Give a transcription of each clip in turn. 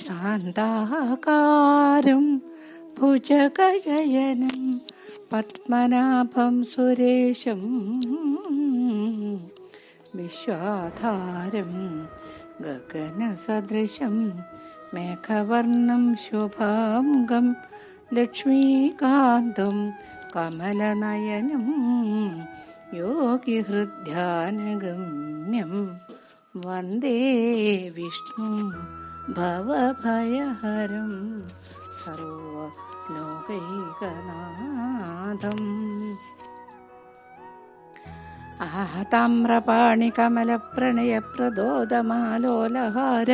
ശാന്താകാരം ഭുജഗശയനം പത്മനാഭം സുരേശം വിശ്വാധാരം ഗഗനസദൃശം മേഘവർണം ശുഭാംഗം ലക്ഷ്മീകാന്തം കമലനയനം യോഗിഹൃദ്ധ്യാനഗമ്യം വന്ദേ വിഷ്ണു ഭവഭയഹരം സർവലോകൈകനാഥം. താമ്രപാണികമലപ്രണയപ്രദോദമാലോലഹാര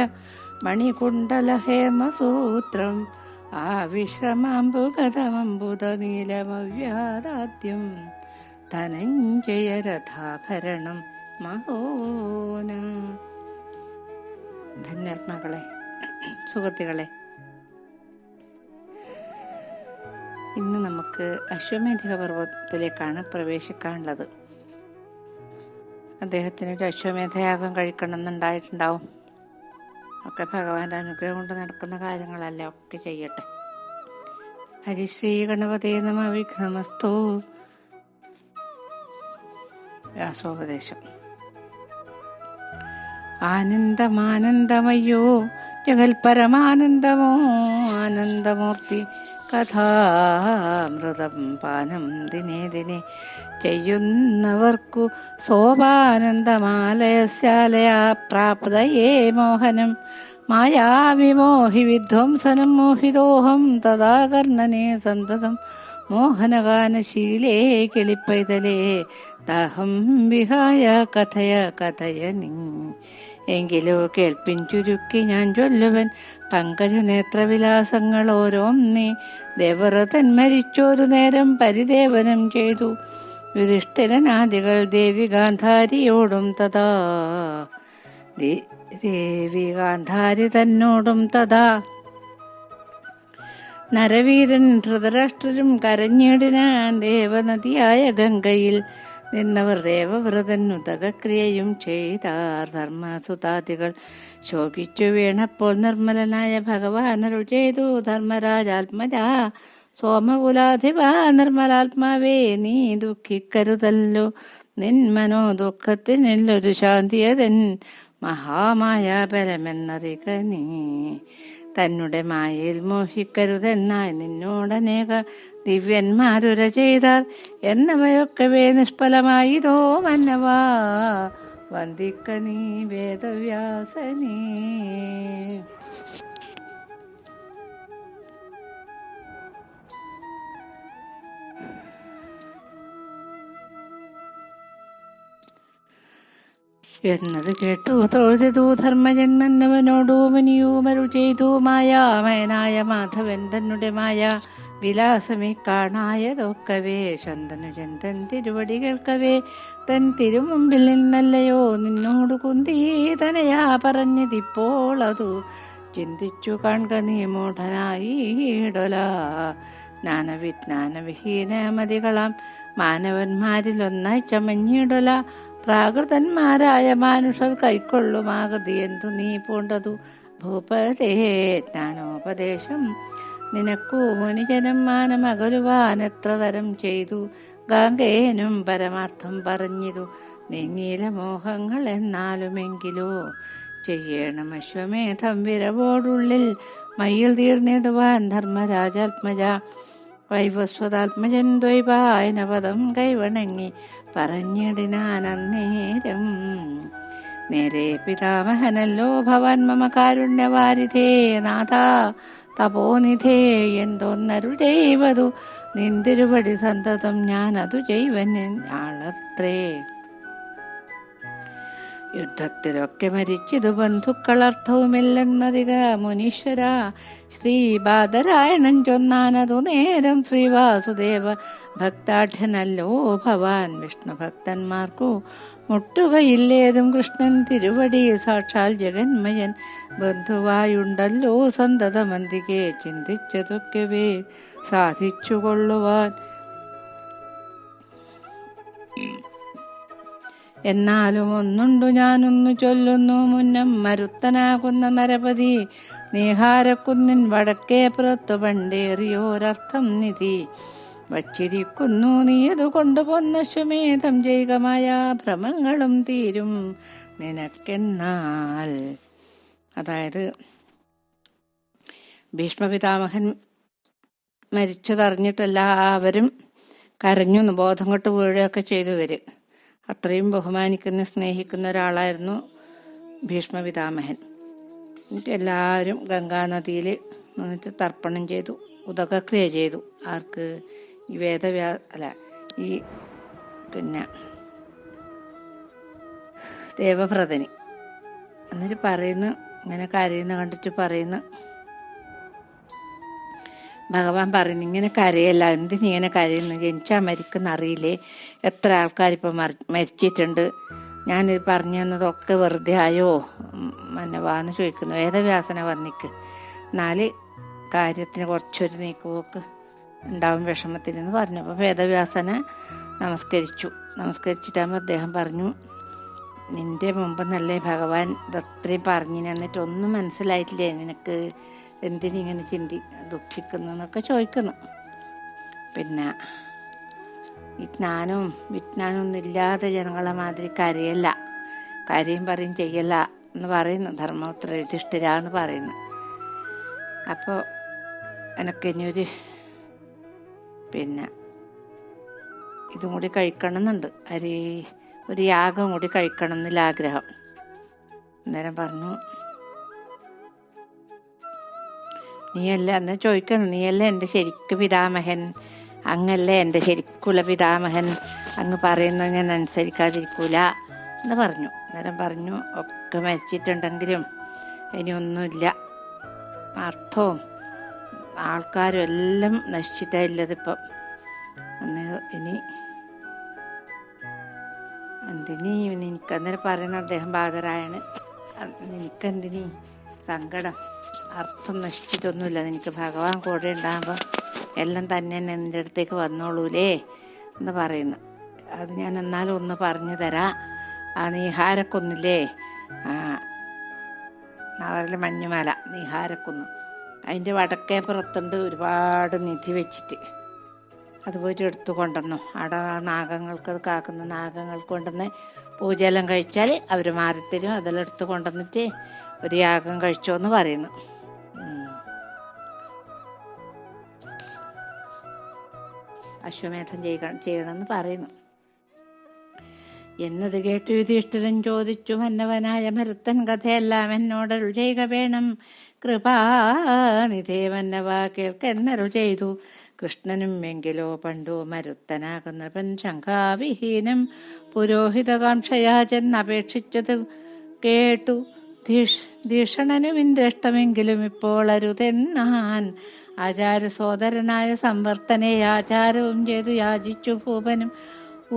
മണികുണ്ടലഹേമസൂത്രം ആവിശ്രമാംബുഗതമംബുദനീലമവ്യാദാദ്യം ധനഞ്ജയരഥാഭരണം മഹോന. ധന്യാത്മാക്കളെ, സുഹൃത്തുക്കളെ, ഇന്ന് നമുക്ക് അശ്വമേധിക പർവ്വതത്തിലേക്കാണ് പ്രവേശിക്കാനുള്ളത്. അദ്ദേഹത്തിനൊരു അശ്വമേധയാഗം കഴിക്കണമെന്നുണ്ടായിട്ടുണ്ടാവും. ഒക്കെ ഭഗവാന്റെ അനുഗ്രഹം കൊണ്ട് നടക്കുന്ന കാര്യങ്ങളല്ല, ഒക്കെ ചെയ്യട്ടെ. ഹരിശ്രീ ഗണപതേ നമഃ. വിഘ്നമസ്തു. വ്യാസോപദേശം. ആനന്ദമാനന്ദമയ്യോ ജഗൽപരമാനന്ദമോ ആനന്ദമൂർത്തി കഥാമൃതം പാനം ദിനേ ദിനേ ചെയ്യുന്നവർക്കു സോപാനന്ദമാലയസ്യാലയാ പ്രാപ്തയേ മോഹനം മായാവിമോഹി വിധ്വംസനം മോഹിതോഹം തഥാ കർണനേ സന്തതം മോഹനഗാനശീലേ കിളിപ്പൈതലേ ദാഹം വിഹായ കഥയ കഥയനി. എങ്കിലോ കേൾപ്പിൻ ചുരുക്കി ഞാൻ ചൊല്ലുവൻ പങ്കജനേത്രവിലാസങ്ങൾ ഓരോന്നേ. ദേവവ്രതൻ മരിച്ചൊരു നേരം പരിദേവനം ചെയ്തു യുധിഷ്ഠിരനാദികൾ ദേവി ഗാന്ധാരിയോടും തഥാ ദേവി ഗാന്ധാരി തന്നോടും തഥാ നരവീരൻ ധൃതരാഷ്ട്രരും കരഞ്ഞിടിനാൻ ദേവനദിയായ ഗംഗയിൽ നിന്നവർ ദേവവ്രതൻ ഉദകക്രിയയും ചെയ്താർ. ധർമ്മസുതാദികൾ ശോകിച്ചു വീണപ്പോൾ നിർമ്മലനായ ഭഗവാനരുൾ ചെയ്തു, ധർമ്മരാജാത്മജാ സോമകുലാധിപ നിർമ്മലാത്മാവേ, നീ ദുഃഖിക്കരുതല്ലോ. നിൻ മനോ ദുഃഖത്തിനൊരു ശാന്തിയതൻ മഹാമായ പരമെന്നറിക നീ. തന്നെ മായയിൽ മോഹിക്കരുതെന്നായി നിന്നോടനേക ദിവ്യന്മാരുര ചെയ്താർ. എന്നവയൊക്കവേ നിഷ്ഫലമായിതോ മന്നവാ, വന്ദിക്ക നീ വേദവ്യാസനേ. എന്നത് കേട്ടു തൊഴുതു ധർമ്മജന്മന്നവനോടു മുനിയൂമരുൾ ചെയ്തു, മായാമയനായ മാധവൻ തന്നെ മായ വിലാസമേ കാണായതൊക്കവേ. ശന്തനുജൻ തൻ തിരുവടി കേൾക്കവേ തൻ തിരുമുമ്പിൽ നിന്നല്ലയോ നിന്നോട് കുന്തി തനയാ പറഞ്ഞതിപ്പോൾ അതു ചിന്തിച്ചു കാൺക നീ മൂഢനായിടൊല. ജ്ഞാനവിജ്ഞാനവിഹീനമതികളാം മാനവന്മാരിലൊന്നായി ചമഞ്ഞിടൊല. പ്രാകൃതന്മാരായ മാനുഷർ കൈക്കൊള്ളും ആകൃതി എന്തു നീ പൂണ്ടതു ഭൂപതേ. ജ്ഞാനോപദേശം നിനക്കു മുനിജനം മാനമകലുവാൻ എത്ര തരം ചെയ്തു. ഗാംഗേയനും പരമാർത്ഥം പറഞ്ഞിതു നീങ്ങീല മോഹങ്ങൾ എന്നാലുമെങ്കിലോ ചെയ്യണം അശ്വമേധം വിരവോടുള്ളിൽ മയിൽ തീർന്നിടുവാൻ ധർമ്മരാജാത്മജ. വൈവസ്വതാത്മജൻ ദ്വൈപായനപദം കൈവണങ്ങി പറഞ്ഞിടിനാൻ അന്നേരം, നേരെ പിതാമഹനല്ലോ ഭവാൻ മമ കാരുണ്യവാരിധേ നാഥ തപോനിധേ. എന്തോന്നരു ചെയ്വതു നിന്തിരുപടി സന്തതം ഞാനതു ചെയ്വൻ ആളത്രേ. യുദ്ധത്തിലൊക്കെ മരിച്ചിതു ബന്ധുക്കളർത്ഥവുമില്ലെന്നറിക മുനീശ്വര. ശ്രീബാദരായണൻ ചൊന്നാനതു നേരം ശ്രീവാസുദേവ ഭക്താഢ്യനല്ലോ ഭവാൻ. വിഷ്ണു ഭക്തന്മാർക്കു മുട്ടുകയില്ലേതും കൃഷ്ണൻ തിരുവടി. സാക്ഷാൽ ജഗന്മയൻ ബന്ധുവായുണ്ടല്ലോ സന്തതമന്തികെ ചിന്തിച്ചതൊക്കെ സാധിച്ചുകൊള്ളുവാൻ. എന്നാലും ഒന്നുണ്ടു ഞാനൊന്നു ചൊല്ലുന്നു മുന്നം മരുത്തനാകുന്ന നരപതി നീഹാരക്കുന്നിൻ വടക്കേ പുറത്തു പണ്ടേറിയോരർത്ഥം നിധി വച്ചിരിക്കുന്നു. നീയതു കൊണ്ടുപോന്ന ശ്വമേധം ജൈകമായ ഭ്രമങ്ങളും തീരും നിനക്കെന്നാൽ. അതായത് ഭീഷ്മപിതാമഹൻ മരിച്ചതറിഞ്ഞിട്ട് എല്ലാവരും കരഞ്ഞു, ബോധം കെട്ട് വീഴുകയൊക്കെ ചെയ്തു. ഇവര് അത്രയും ബഹുമാനിക്കുന്ന സ്നേഹിക്കുന്ന ഒരാളായിരുന്നു ഭീഷ്മപിതാമഹൻ. എന്നിട്ട് എല്ലാവരും ഗംഗാനദിയിൽ നിന്നിട്ട് തർപ്പണം ചെയ്തു, ഉദകക്രിയ ചെയ്തു. ആർക്ക്? ഈ ഈ ദേവവ്രതന്. എന്നിട്ട് പറയുന്നു, ഇങ്ങനെ കരയുന്ന കണ്ടിട്ട് പറയുന്നു, ഭഗവാൻ പറയുന്നു, ഇങ്ങനെ കരയല്ല, എന്തിനിങ്ങനെ കരയുന്നു, ജനിച്ചാൽ മരിക്കുന്ന അറിയില്ലേ, എത്ര ആൾക്കാരിപ്പോൾ മരിച്ചിട്ടുണ്ട്, ഞാനിത് പറഞ്ഞു തന്നതൊക്കെ വെറുതെ ആയോ മന്നവാന്ന് ചോദിക്കുന്നു. വേദവ്യാസനെ വന്നിക്ക് 4 കാര്യത്തിന് കുറച്ചൊരു നീക്കുപോക്ക് ഉണ്ടാവും വിഷമത്തിനെന്ന് പറഞ്ഞു. അപ്പോൾ വേദവ്യാസനെ നമസ്കരിച്ചിട്ടാകുമ്പോൾ അദ്ദേഹം പറഞ്ഞു, നിന്റെ മുമ്പെന്നല്ലേ ഭഗവാൻ ഇതത്രയും പറഞ്ഞു എന്നിട്ട് ഒന്നും മനസ്സിലായിട്ടില്ലേ നിനക്ക്, എന്തിനിങ്ങനെ ദുഃഖിക്കുന്നു എന്നൊക്കെ ചോദിക്കുന്നു. പിന്നെ വിജ്ഞാനമൊന്നും ഇല്ലാതെ ജനങ്ങളെ മാതിരി കരയല്ല, കരയും പറയും ചെയ്യല്ല എന്ന് പറയുന്നു ധർമ്മപുത്ര യുധിഷ്ഠിര എന്ന് പറയുന്നു. അപ്പോൾ എനിക്ക് ഇനിയൊരു ഇതും കൂടി കഴിക്കണം എന്നുണ്ട്, ഒരു യാഗം കൂടി കഴിക്കണം എന്നില്ല ആഗ്രഹം. അന്നേരം പറഞ്ഞു, അന്നേരം ചോദിക്കുന്നു, നീയല്ലേ എൻ്റെ ശരിക്കും പിതാമഹൻ, അങ്ങല്ലേ എൻ്റെ ശരിക്കുള്ള പിതാമഹൻ, അങ്ങ് പറയുന്നത് ഞാൻ അനുസരിക്കാതിരിക്കൂല എന്ന് പറഞ്ഞു. അന്നേരം പറഞ്ഞു, ഒക്കെ മരിച്ചിട്ടുണ്ടെങ്കിലും ഇനിയൊന്നുമില്ല, അർത്ഥവും ആൾക്കാരും എല്ലാം നശിച്ചിട്ടില്ലതിപ്പം, ഇനി എന്തിനീ നിനക്ക്. അന്നേരം പറയുന്ന അദ്ദേഹം ബാധരായണ്, നിനക്കെന്തിനീ സങ്കടം, അർത്ഥം നശിച്ചിട്ടൊന്നുമില്ല, നിനക്ക് ഭഗവാൻ കൂടെ ഉണ്ടാകുമ്പോൾ എല്ലാം തന്നെ നിൻ്റെ അടുത്തേക്ക് വന്നോളൂലേ എന്ന് പറയുന്നു. അത് ഞാൻ എന്നാലും ഒന്ന് പറഞ്ഞു തരാം. ആ നീഹാരക്കുന്നില്ലേ, അവരിലെ മഞ്ഞുമല നീഹാരക്കുന്ന്, അതിൻ്റെ വടക്കേ പുറത്തുണ്ട് ഒരുപാട് നിധി വെച്ചിട്ട്, അത് പോയിട്ട് എടുത്തു കൊണ്ടുവന്നു. അവിടെ നാഗങ്ങൾക്ക്, അത് കാക്കുന്ന നാഗങ്ങൾക്ക് കൊണ്ടുവന്ന് പൂജയെല്ലാം കഴിച്ചാൽ അവർ മാറിത്തരും. അതെല്ലാം എടുത്തു കൊണ്ടുവന്നിട്ട് ഒരു യാഗം കഴിച്ചോ എന്ന് പറയുന്നു. അശ്വമേധം ചെയ്യണമെന്ന് പറയുന്നു. എന്നത് കേട്ടു യുധിഷ്ഠിരൻ ചോദിച്ചു, മന്നവനായ മരുത്തൻ കഥയെല്ലാം എന്നോടരുൾ ചെയ്യുക വേണം, കൃപാനിധേ മന്നവാ കേൾക്കെന്നരുൾ ചെയ്തു. കൃഷ്ണനും എങ്കിലോ പണ്ടു മരുത്തനാകുന്നവൻ ശങ്കാവിഹീനം പുരോഹിതകാംക്ഷയാ ചെന്നപേക്ഷിച്ചത് കേട്ടു. ധീഷണനും ഇന്ദ്രഷ്ടമെങ്കിലും ഇപ്പോൾ അരുതെന്നാൻ. ആചാര സോദരനായ സംവർത്തനെ ആചാരവും ചെയ്തു യാചിച്ചു ഭൂപനും.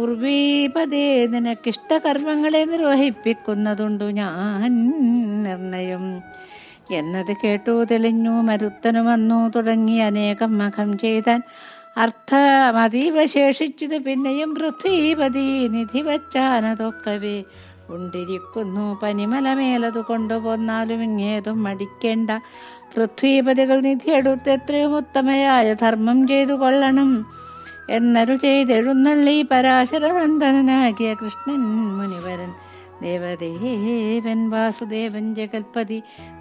ഉർവീപതേ, നിനക്കിഷ്ടകർമ്മങ്ങളെ നിർവഹിപ്പിക്കുന്നതുണ്ടു ഞാൻ നിർണയം എന്നത് കേട്ടു. തെളിഞ്ഞു മരുത്തനു വന്നു തുടങ്ങി അനേകം മഖം ചെയ്താൻ. അർത്ഥമതീവ ശേഷിച്ചത് പിന്നെയും പൃഥ്വീപതി നിധി വച്ചാനതൊക്കവേ ഉണ്ടിരിക്കുന്നു. പനിമലമേലതു കൊണ്ടുപോന്നാലും ഇങ്ങേതും മടിക്കേണ്ട. പൃഥ്വീപതികൾ നിധിയെടുത്ത് എത്രയും ഉത്തമയായ ധർമ്മം ചെയ്തു കൊള്ളണം എന്നരു ചെയ്തെഴുന്നള്ളി പരാശരനന്ദനാകിയ കൃഷ്ണൻ മുനിവരൻ ദേവദേവൻ വാസുദേവൻ ജഗൽപതി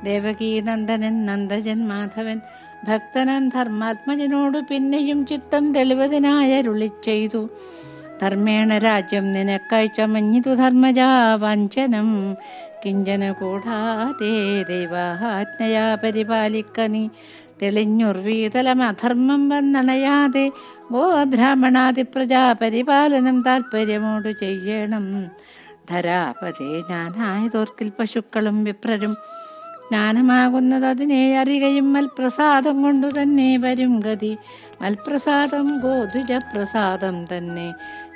ദേവകീ നന്ദനൻ നന്ദജൻ മാധവൻ ഭക്തനൻ ധർമാത്മജനോട് പിന്നെയും ചിത്തം തെളിവതിനായരുളി ചെയ്തു. ധർമ്മേണ രാജ്യം നിനക്കായി ചമഞ്ഞിതു ധർമ്മജാ വഞ്ചനം കിഞ്ചന കൂടാതെ ദൈവാജ്ഞയാ പരിപാലിക്ക നീ. തെളിഞ്ഞുർവീതലം അധർമ്മം വന്നണയാതെ ഗോബ്രാഹ്മണാദി പ്രജാ പരിപാലനം താൽപര്യമോട് ചെയ്യണം. ധരാപതേ ജ്ഞാനായതോർക്കിൽ പശുക്കളും വിപ്രരും ജ്ഞാനമാകുന്നത് അതിനെ അറികയും മൽപ്രസാദം കൊണ്ടു തന്നെ വരും ഗതി. മൽപ്രസാദം ഗോധുജപ്രസാദം തന്നെ.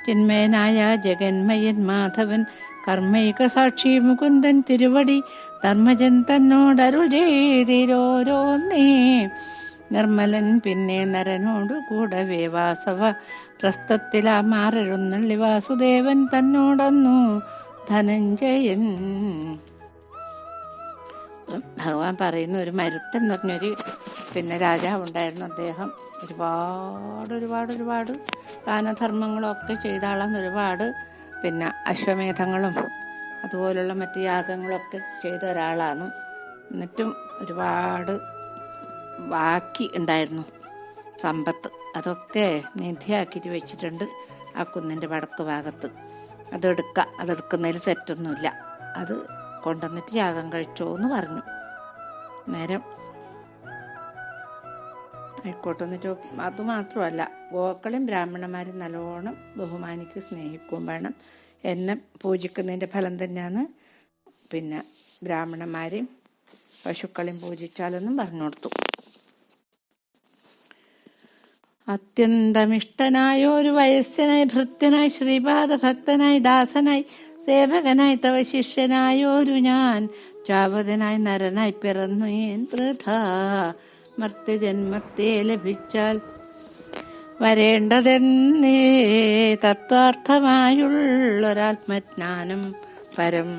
ചിന്മയനായ ജഗന്മയൻ മാധവൻ കർമ്മൈക സാക്ഷി മുകുന്ദൻ തിരുവടി ധർമ്മജൻ തന്നോടരുൾ ചെയ്തിരോരോന്നേ. നിർമ്മലൻ പിന്നെ നരനോടു കൂടവേ വാസവ പ്രസ്ഥത്തിലാ മാറെഴുന്നള്ളി വാസുദേവൻ തന്നോടന്നു ധനഞ്ജയൻ. ഭഗവാൻ പറയുന്ന ഒരു മരുത്തൻ എന്ന് പറഞ്ഞൊരു രാജാവുണ്ടായിരുന്നു. അദ്ദേഹം ഒരുപാട് ദാനധർമ്മങ്ങളൊക്കെ ചെയ്ത ആളാന്ന്. ഒരുപാട് അശ്വമേധങ്ങളും അതുപോലുള്ള മറ്റ് യാഗങ്ങളൊക്കെ ചെയ്ത ഒരാളാണ്. എന്നിട്ടും ഒരുപാട് ബാക്കി ഉണ്ടായിരുന്നു സമ്പത്ത്. അതൊക്കെ നിധിയാക്കിയിട്ട് വെച്ചിട്ടുണ്ട് ആ കുന്നിൻ്റെ വടക്ക് ഭാഗത്ത്. അതെടുക്കുന്നതിൽ തെറ്റൊന്നുമില്ല. അത് കൊണ്ടുവന്നിട്ട് യാഗം കഴിച്ചോ എന്ന് പറഞ്ഞു. നേരം ആയിക്കോട്ടെ എന്നിട്ട് അതുമാത്രമല്ല, ഗോക്കളെയും ബ്രാഹ്മണന്മാരും നല്ലോണം ബഹുമാനിക്കും, സ്നേഹിക്കുകയും വേണം. എന്നെ പൂജിക്കുന്നതിൻ്റെ ഫലം തന്നെയാണ് ബ്രാഹ്മണന്മാരെയും പശുക്കളെയും പൂജിച്ചാലെന്നും പറഞ്ഞു കൊടുത്തു. അത്യന്തമിഷ്ടനായ ഒരു വയസ്സനായി, ഭൃത്യനായി, ശ്രീപാദ ഭക്തനായി, ദാസനായി, സേവകനായി, തവ ശിഷ്യനായോരു ഞാൻ ചാവതനായി നരനായി പിറന്നു വൃഥാ മർത്യജന്മത്തെ ലഭിച്ചാൽ വരേണ്ടതെന്നേ തത്വാർത്ഥമായുള്ളൊരാത്മജ്ഞാനം പരം.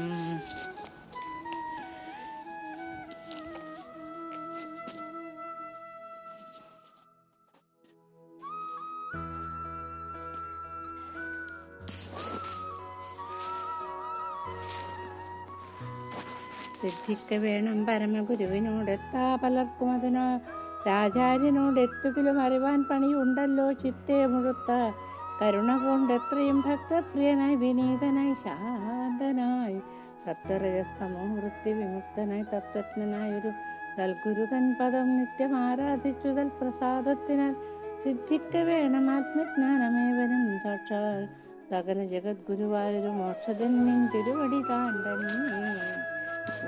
സിദ്ധിക്ക വേണം പരമഗുരുവിനോടെത്താ പലർക്കും അതിനോ രാജാര്യനോടെത്തുകിലും അറിവാൻ പണിയുണ്ടല്ലോ ചിത്തേ മുഴുത്ത കരുണ കൊണ്ടെത്രയും ഭക്തപ്രിയനായി വിനീതനായി ശാന്തനായി സത്വരജസ്തമോ വൃത്തി വിമുക്തനായി തത്വജ്ഞനായൊരു തൽഗുരുതൻ പദം നിത്യം ആരാധിച്ചു തൽ പ്രസാദത്തിനാൽ സിദ്ധിക്ക വേണം ആത്മജ്ഞാനമേവനും സാക്ഷാൽ സകല ജഗദ്ഗുരുവായൊരു മോക്ഷജന്മിൻ തിരുവടി താണ്ടനേ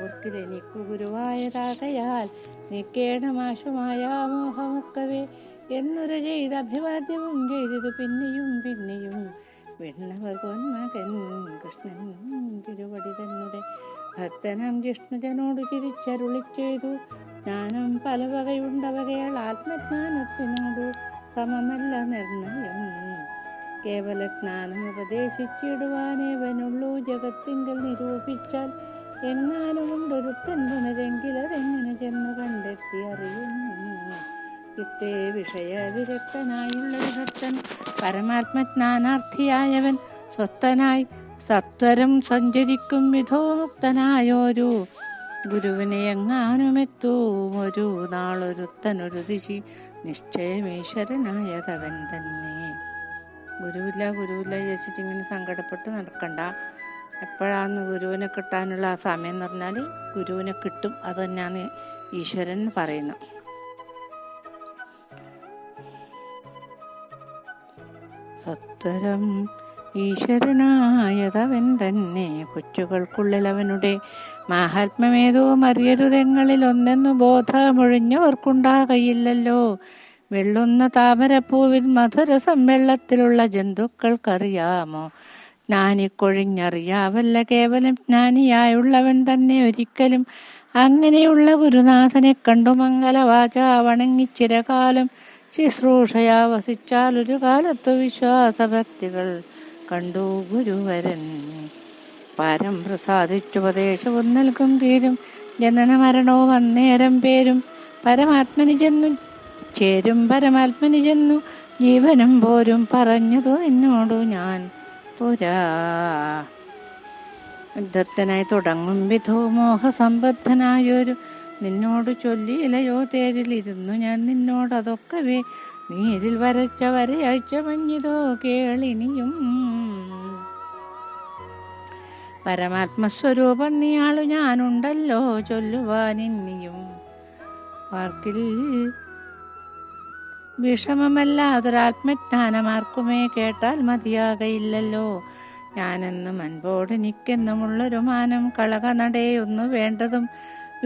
ഓർക്കിലെനിക്കു ഗുരുവായതാകയാൽ നീക്കേണമാശുമായ മോഹമൊക്കവേ എന്നുര ചെയ്ത് അഭിവാദ്യവും ചെയ്തത് പിന്നെയും വിണ്ണവർഗോന്മകൻ കൃഷ്ണൻ തിരുവടി തന്നെ ഭക്തനാം ജിഷ്ണുജനോട് ചിരിച്ചരുളി ചെയ്തു. ജ്ഞാനം പല വകയുണ്ടവകയാൽ ആത്മജ്ഞാനത്തിനോടു സമമല്ല നിർണയം. കേവല ജ്ഞാനം ഉപദേശിച്ചിടുവാനേവനുള്ളൂ ജഗത്തിങ്കൽ നിരൂപിച്ചാൽ എങ്ങാനും ഉണ്ടൊരുത്തൻ പുനരെങ്കിലതെങ്ങനെ ചെന്നു കണ്ടെത്തി അറിയുന്നു. ഇത്തേ വിഷയ വിരക്തനായുള്ള ഭക്തൻ പരമാത്മജ്ഞാനാർത്ഥിയായവൻ സ്വസ്ഥനായി സത്വരം സഞ്ചരിക്കും വിധോ മുക്തനായോരു ഗുരുവിനെ എങ്ങാനുമെത്തും ഒരു നാളൊരുത്തനൊരു ദിശി നിശ്ചയമീശ്വരനായതവൻ തന്നെ. ഗുരുവില്ല വിചാരിച്ചിട്ട് ഇങ്ങനെ സങ്കടപ്പെട്ട് നടക്കണ്ട. എപ്പോഴാണ് ഗുരുവിനെ കിട്ടാനുള്ള ആ സമയം എന്ന് പറഞ്ഞാൽ ഗുരുവിനെ കിട്ടും. അത് തന്നെയാണ് ഈശ്വരൻ പറയുന്നത്. സത്വരം ഈശ്വരനായതവൻ തന്നെ കൊച്ചുകൾക്കുള്ളിൽ അവനുടെ മാഹാത്മ്യമേതോ അറിയരുതെങ്ങളിൽ ഒന്നെന്നു ബോധമൊഴിഞ്ഞവർക്കുണ്ടാകയില്ലല്ലോ. വെള്ളുന്ന താമരപ്പൂവിൽ മധുരസം വെള്ളത്തിലുള്ള ജന്തുക്കൾക്കറിയാമോ? ജ്ഞാനിക്കൊഴിഞ്ഞറിയാവല്ല കേവലം ജ്ഞാനിയായുള്ളവൻ തന്നെ ഒരിക്കലും അങ്ങനെയുള്ള ഗുരുനാഥനെ കണ്ടു മംഗലവാച വണങ്ങിച്ചിരകാലം ശുശ്രൂഷയാ വസിച്ചാൽ ഒരു കാലത്തു വിശ്വാസഭക്തികൾ കണ്ടു ഗുരുവരൻ. പാരം പ്രസാദിച്ചുപദേശവും നൽകും തീരും ജനന മരണവും അന്നേരം പേരും പരമാത്മനി ചെന്നു ജീവനും പോരും പറഞ്ഞതു എന്നോടു ഞാൻ പുരാ. യുദ്ധത്തിനായി തുടങ്ങും വിധോ മോഹസമ്പദ്ധനായൊരു നിന്നോട് ചൊല്ലിയിലയോ തേരിലിരുന്നു ഞാൻ നിന്നോടതൊക്കവേ നീരിൽ വരച്ച വരയച്ച മഞ്ഞിതോ കേളിനിയും. പരമാത്മസ്വരൂപം നീയാളു ഞാനുണ്ടല്ലോ ചൊല്ലുവാനിന്നിയും. വാർക്കിൽ വിഷമമല്ലാതൊരാത്മജ്ഞാനമാർക്കുമേ കേട്ടാൽ മതിയാകയില്ലല്ലോ. ഞാനെന്നും അൻപോട് നിക്കെന്നുമുള്ളൊരു മാനം കളകനടയൊന്നു വേണ്ടതും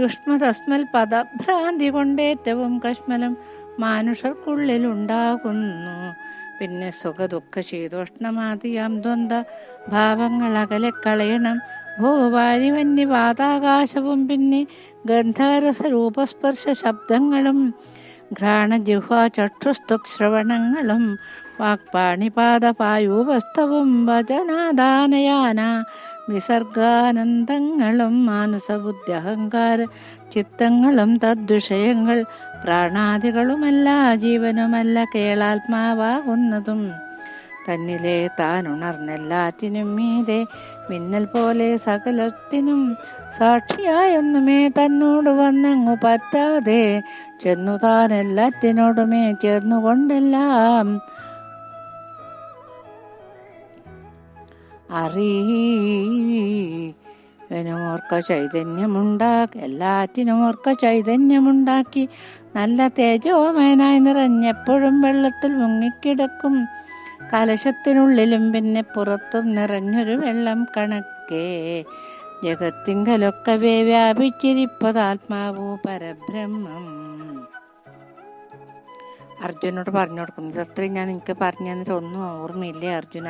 യുഷ്മതസ്മൽ പദഭ്രാന്തി കൊണ്ടേറ്റവും കശ്മലം മാനുഷർക്കുള്ളിലുണ്ടാകുന്നു. പിന്നെ സുഖദുഃഖ ശീതോഷ്ണമാതിയാം ദ്വന്ദ് ഭാവങ്ങൾ അകലെ കളയണം. ഭൂവാരിവന്യവാതാകാശവും പിന്നെ ഗന്ധരസ രൂപസ്പർശ ശബ്ദങ്ങളും ഘ്രാണജിഹ്വാ ചക്ഷുസ്തുശ്രവണങ്ങളും വാക്പാണിപാദപായൂപസ്തവും വചനാദാനയാന വിസർഗാനന്ദങ്ങളും മാനസബുദ്ധി അഹങ്കാര ചിത്തങ്ങളും തദ്വിഷയങ്ങൾ പ്രാണാദികളുമല്ല ജീവനുമല്ല കേളാത്മാവാകുന്നതും തന്നിലെ താനുണർന്നെല്ലാറ്റിനും മീതെ മിന്നൽ പോലെ സകലത്തിനും സാക്ഷിയായൊന്നുമേ തന്നോട് വന്നങ്ങു പറ്റാതെ ചെന്നു താൻ എല്ലാറ്റിനോടുമേ ചേർന്നുകൊണ്ടെല്ലാം എല്ലാറ്റിനുമോർക്ക ചൈതന്യമുണ്ടാക്കി നല്ല തേജോമയനായി നിറഞ്ഞെപ്പോഴും വെള്ളത്തിൽ മുങ്ങിക്കിടക്കും കലശത്തിനുള്ളിലും പിന്നെ പുറത്തും നിറഞ്ഞൊരു വെള്ളം കണക്കേ ജഗത്തിങ്കലൊക്കവേ വ്യാപിച്ചിരിപ്പതാത്മാവോ പരബ്രഹ്മം. അർജുനോട് പറഞ്ഞു കൊടുക്കുന്നത് അത്രയും ഞാൻ എനിക്ക് പറഞ്ഞു തന്നിട്ട് ഒന്നും ഓർമ്മയില്ലേ അർജുന,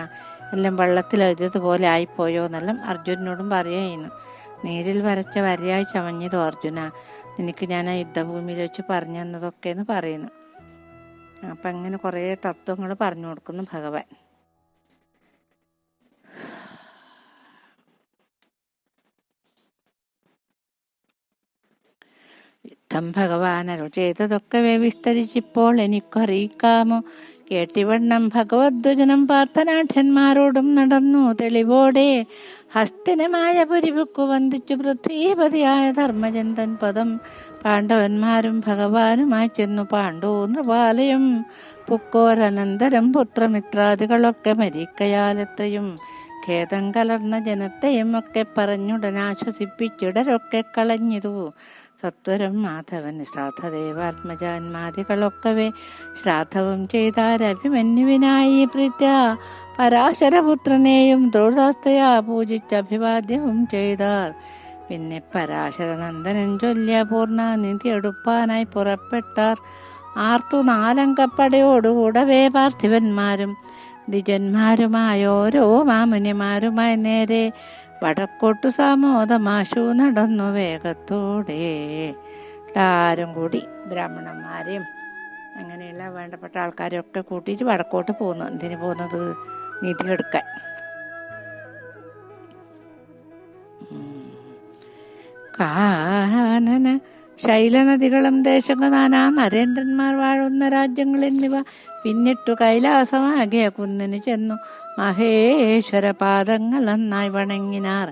എല്ലാം വെള്ളത്തിൽ എഴുതിയതുപോലെ ആയിപ്പോയോ എന്നെല്ലാം അർജുനോടും പറയുന്നു. നീരിൽ വരച്ച വരയായി ചമഞ്ഞതോ അർജുന, നിനക്ക് ഞാൻ ആ യുദ്ധഭൂമിയിൽ വെച്ച് പറഞ്ഞു തന്നതൊക്കെ എന്ന് പറയുന്നു. അപ്പം അങ്ങനെ കുറേ തത്വങ്ങൾ പറഞ്ഞു കൊടുക്കുന്നു ഭഗവാൻ. യുദ്ധം ഭഗവാനരു ചെയ്തതൊക്കെ വിസ്തരിച്ചിപ്പോൾ എനിക്കറിയിക്കാമോ. കേട്ടിവണ്ണം ഭഗവദ്വചനം പാർത്ഥനാഠന്മാരോടും നടന്നു തെളിവോടെ. ഹസ്തിനമായ പുരിപുക്കു വന്ദിച്ചു പൃഥ്വീപതിയായ ധർമ്മജന്തൻ പദം. പാണ്ഡവന്മാരും ഭഗവാനുമായി ചെന്നു പാണ്ഡു നൃപാലയം പുക്കോരനന്തരം പുത്രമിത്രാദികളൊക്കെ മരിക്കയാലെത്രയും ഖേദം കലർന്ന ജനത്തെയും ഒക്കെ പറഞ്ഞുടനാശ്വസിപ്പിച്ചിടരൊക്കെ കളഞ്ഞിതു. സത്വരം മാധവൻ ശ്രാദ്ധദേവാത്മജാന്മാദികളൊക്കവേ ശ്രാദ്ധവും ചെയ്താരഭിമന്യുവിനായി പ്രീത്യ പരാശരപുത്രനെയും ദ്രോണാസ്തയാ പൂജിച്ചഭിവാദ്യവും ചെയ്താർ. പിന്നെ പരാശരനന്ദനൻ ചൊല്ലിയ പൂർണ്ണനിധി എടുപ്പാനായി പുറപ്പെട്ടാർ. ആർത്തു നാലങ്കപ്പടയോടുകൂടവേ പാർത്ഥിവന്മാരും ദ്വിജന്മാരുമായോരോ മാമുനിമാരുമായി നേരെ വടക്കോട്ടു സാമോദമാശു നടന്നു വേഗത്തോടെ. എല്ലാവരും കൂടി ബ്രാഹ്മണന്മാരെയും അങ്ങനെയുള്ള വേണ്ടപ്പെട്ട ആൾക്കാരെയൊക്കെ കൂട്ടിയിട്ട് വടക്കോട്ട് പോകുന്നു. എന്തിനു പോകുന്നത്? നിധി എടുക്കാൻ. കാനന ശൈലനദികളും ദേശനാനാ നരേന്ദ്രന്മാർ വാഴുന്ന രാജ്യങ്ങൾ എന്നിവ പിന്നിട്ടു കൈലാസമാകിയ കുന്നിന് ചെന്നു മഹേശ്വര പാദങ്ങൾ നന്നായി വണങ്ങിനാർ.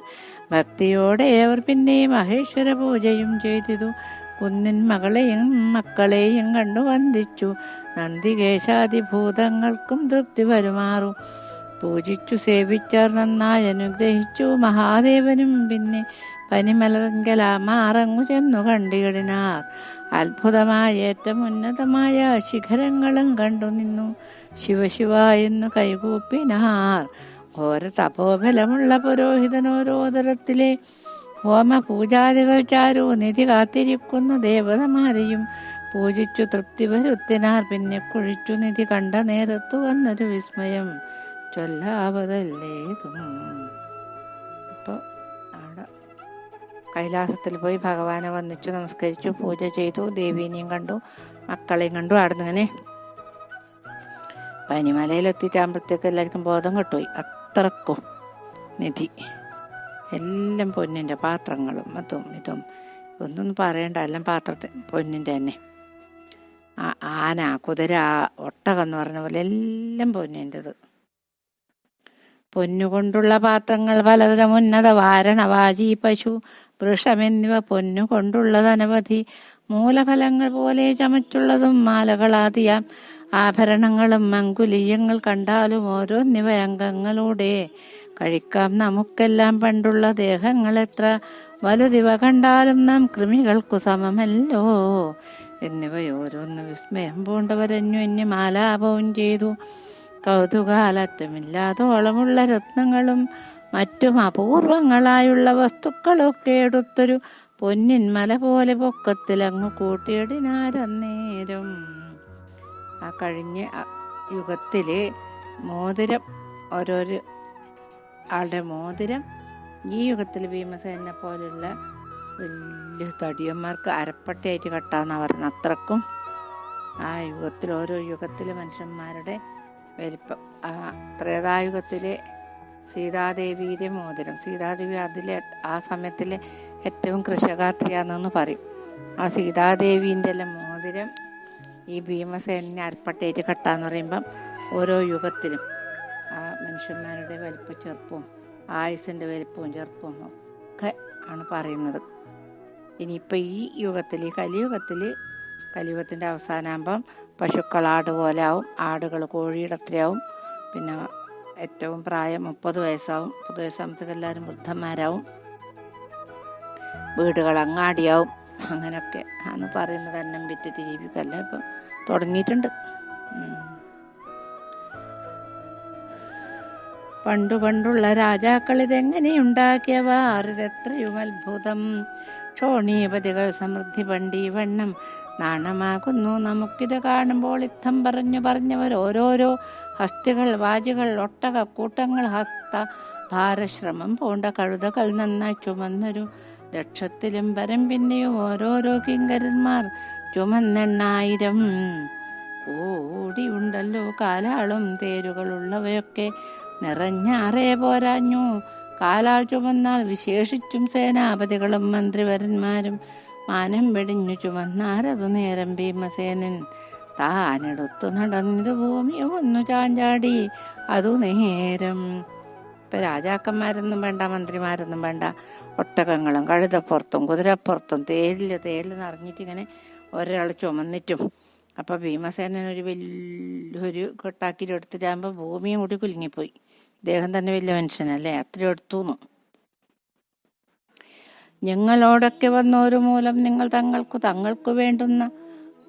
ഭക്തിയോടെ അവർ പിന്നെ മഹേശ്വര പൂജയും ചെയ്തിതു. കുന്നിൻ മകളെയും മക്കളെയും കണ്ടു വന്ദിച്ചു. നന്ദികേശാദിഭൂതങ്ങൾക്കും തൃപ്തി വരുമാറു പൂജിച്ചു സേവിച്ചാർ നന്നായി അനുഗ്രഹിച്ചു. മഹാദേവനും പിന്നെ പനിമലങ്കലാമാറങ്ങു ചെന്നു കണ്ടിടിനാർ. അത്ഭുതമായ ഏറ്റവും ഉന്നതമായ ശിഖരങ്ങളും കണ്ടു നിന്നു ശിവശിവ എന്നു കൈകൂപ്പിനാർ. ഘോര തപോബലമുള്ള പുരോഹിതനോരോദരത്തിലെ ഹോമ പൂജാദികൾ ചാരു നിധി കാത്തിരിക്കുന്ന ദേവതമാരെയും പൂജിച്ചു തൃപ്തി വരുത്തിനാർ. പിന്നെ കുഴിച്ചു നിധി കണ്ട നേരത്തു വന്നൊരു വിസ്മയം ചൊല്ലാവതല്ലേതും. അപ്പോൾ അവിടെ കൈലാസത്തിൽ പോയി ഭഗവാനെ വന്നിച്ചു നമസ്കരിച്ചു പൂജ ചെയ്തു. ദേവീനെയും കണ്ടു മക്കളെയും കണ്ടു. അവിടെ നിന്ന് ഇങ്ങനെ പനിമലയിലെത്തിയിട്ടാകുമ്പോഴത്തേക്ക് എല്ലാവർക്കും ബോധം കെട്ടുപോയി. അത്രക്കും നിധി, എല്ലാം പൊന്നിൻ്റെ പാത്രങ്ങളും അതും ഇതും ഒന്നും പറയണ്ട, എല്ലാം പാത്രത്തിൽ പൊന്നിൻ്റെ തന്നെ. ആന, കുതിര, ഒട്ടകം എന്ന് പറഞ്ഞ പോലെ എല്ലാം പൊന്നിൻ്റെത്. പൊന്നുകൊണ്ടുള്ള പാത്രങ്ങൾ പലതരം ഉന്നത വാരണ, വാജി, പശു, വൃഷം എന്നിവ പൊന്നുകൊണ്ടുള്ളതനവധി. മൂലഫലങ്ങൾ പോലെ ചമച്ചുള്ളതും മാലകളാദിയാം ആഭരണങ്ങളും അങ്കുലീയങ്ങൾ കണ്ടാലും ഓരോന്നിവ അംഗങ്ങളൂടെ കഴിക്കാം നമുക്കെല്ലാം. പണ്ടുള്ള ദേഹങ്ങൾ എത്ര വലുതിവ കണ്ടാലും നാം കൃമികൾക്കു സമമല്ലോ എന്നിവയോരോന്ന് വിസ്മയം പൂണ്ടവരഞ്ഞു മാലാപവും ചെയ്തു. കൗതുകാലറ്റമില്ലാതോളമുള്ള രത്നങ്ങളും മറ്റും അപൂർവങ്ങളായുള്ള വസ്തുക്കളൊക്കെ എടുത്തൊരു പൊന്നിൻ മല പോലെ പൊക്കത്തിലങ്ങു കൂട്ടിയിടിനാരന്നേരം. ആ കഴിഞ്ഞ യുഗത്തിലെ മോതിരം, ഓരോരോ ആളുടെ മോതിരം ഈ യുഗത്തിൽ ഭീമസേനെ പോലുള്ള വലിയ തടിയന്മാർക്ക് അരപ്പട്ടയായിട്ട് കെട്ടാന്നാണ് പറയുന്നത്. അത്രക്കും ആ യുഗത്തിൽ ഓരോ യുഗത്തിലെ മനുഷ്യന്മാരുടെ വലിപ്പം. ആ ത്രേതായുഗത്തിലെ സീതാദേവിയുടെ മോതിരം. സീതാദേവി അതിലെ ആ സമയത്തിലെ ഏറ്റവും കൃഷകാത്രിയാണെന്ന് പറയും. ആ സീതാദേവീൻ്റെ എല്ലാം മോതിരം ഈ ഭീമസേനെ അരപ്പട്ടേറ്റ് കെട്ടാന്ന് പറയുമ്പം ഓരോ യുഗത്തിലും ആ മനുഷ്യന്മാരുടെ വലിപ്പ ചെറുപ്പവും ആയുസിൻ്റെ വലിപ്പവും ചെറുപ്പവും ഒക്കെ ആണ് പറയുന്നത്. ഇനിയിപ്പോൾ ഈ യുഗത്തിൽ, ഈ കലിയുഗത്തിൻ്റെ അവസാനമാകുമ്പം പശുക്കൾ ആട് പോലെ ആവും, ആടുകൾ കോഴിയുടെ അത്രയാവും. പിന്നെ ഏറ്റവും പ്രായം 30 വയസ്സാവും. 30 വയസ്സാകുമ്പോഴത്തേക്ക് എല്ലാവരും വൃദ്ധന്മാരാവും, വീടുകൾ അങ്ങാടിയാവും. അങ്ങനെയൊക്കെ ആണ് പറയുന്നത്. അന്നം വിറ്റിട്ട് ജീവിക്കല്ല ഇപ്പം തുടങ്ങിയിട്ടുണ്ട്. പണ്ടുള്ള രാജാക്കൾ ഇതെങ്ങനെയുണ്ടാക്കിയവ, അറിതെത്രയും അത്ഭുതം. ക്ഷോണീപതികൾ സമൃദ്ധി പണ്ടി വണ്ണം നാണമാകുന്നു നമുക്കിത് കാണുമ്പോൾ. ഇത്തം പറഞ്ഞവർ ഓരോരോ ഹസ്തികൾ, വാജികൾ, ഒട്ടക കൂട്ടങ്ങൾ, ഹസ്ത ഭാരശ്രമം പൂണ്ട കഴുതകൾ നന്നായി ചുമന്നൊരു ലക്ഷത്തിലും പരം. പിന്നെയും ഓരോരോ കിങ്കരന്മാർ ചുമന്നെണ്ണായിരം. ഓടിയുണ്ടല്ലോ കാലാളും തേരുകളുള്ളവയൊക്കെ നിറഞ്ഞാറേ പോരാഞ്ഞു. കാലാൾ ചുമന്നാൽ വിശേഷിച്ചും സേനാപതികളും മന്ത്രിവരന്മാരും മാനം വെടിഞ്ഞു ചുമന്നാരതു നേരം ഭീമസേനൻ താനെടുത്തു നടന്നത് ഭൂമിയെ ഒന്നു ചാഞ്ചാടി അതു നേരം. ഇപ്പം രാജാക്കന്മാരൊന്നും വേണ്ട, മന്ത്രിമാരൊന്നും വേണ്ട, ഒട്ടകങ്ങളും കഴുതപ്പുറത്തും കുതിരപ്പുറത്തും തേല് നിറഞ്ഞിട്ടിങ്ങനെ ഒരാൾ ചുമന്നിട്ടും. അപ്പം ഭീമസേനൻ ഒരു വലിയൊരു കൊട്ടാക്കിലെടുത്തിട്ടാകുമ്പോൾ ഭൂമിയും കൂടി കുലുങ്ങിപ്പോയി. ഇദ്ദേഹം തന്നെ വലിയ മനുഷ്യനല്ലേ, അത്ര എടുത്തുന്നു. ഞങ്ങളോടൊക്കെ വന്നൊരു മൂലം നിങ്ങൾ തങ്ങൾക്ക് വേണ്ടുന്ന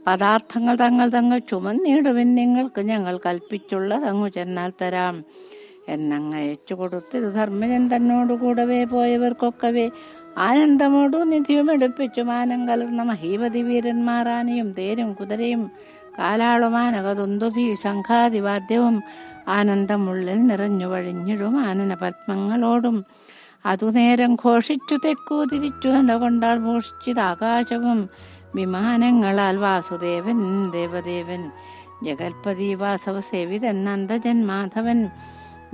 പദാർത്ഥങ്ങൾ തങ്ങൾ ചുമന്നിടുവിൻ. നിങ്ങൾക്ക് ഞങ്ങൾ കൽപ്പിച്ചുള്ള തങ്ങു ചെന്നാൽ തരാം എന്നങ്ങയച്ചു കൊടുത്തിരു ധർമ്മജൻ തന്നോടുകൂടവേ പോയവർക്കൊക്കവേ ആനന്ദമോടു നിധിയും എടുപ്പിച്ചു. മാനം കലർന്ന മഹീപതി വീരന്മാരാനയും തേരും കുതിരയും കാലാളുമാനകതുന്തുഭി ശംഖാതിവാദ്യവും ആനന്ദമുള്ളിൽ നിറഞ്ഞു വഴിഞ്ഞിടും ആനന പത്മങ്ങളോടും. അതുനേരം ഘോഷിച്ചു തെക്കു തിരിച്ചു നടകൊണ്ടാൽ മോഷിച്ചിതാകാശവും വിമാനങ്ങളാൽ. വാസുദേവൻ ദേവദേവൻ ജഗൽപതി വാസവ സേവിതൻ നന്ദജൻ മാധവൻ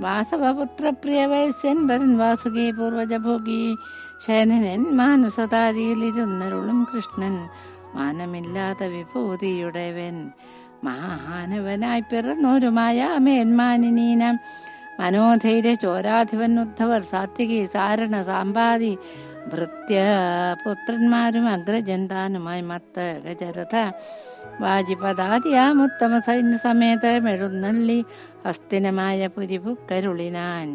വാസവപുത്രപ്രിയ വൈശ്യൻ വരൻ വാസുകി പൂർവജഭോഗി ശയനൻ മാനസതാരിയിലിരുന്നരുളും കൃഷ്ണൻ മാനമില്ലാത്ത വിഭൂതിയുടേവൻ. മഹാനവനായി പിറന്നൊരു മായാമേന്മാനിനീനം മനോധൈര്യ ചോരാധിപൻ ഉദ്ധവർ സാത്വികി സാരണ സാമ്പാതി ഭൃത്യ പുത്രന്മാരും അഗ്രജന്താനുമായി മത്ത ഗജരഥ വാജിപദാദിയാമുത്തമ സൈന്യ സമേതമെഴുന്നള്ളി ഹസ്തിനമായ പുരിപുക്കരുളിനാൻ.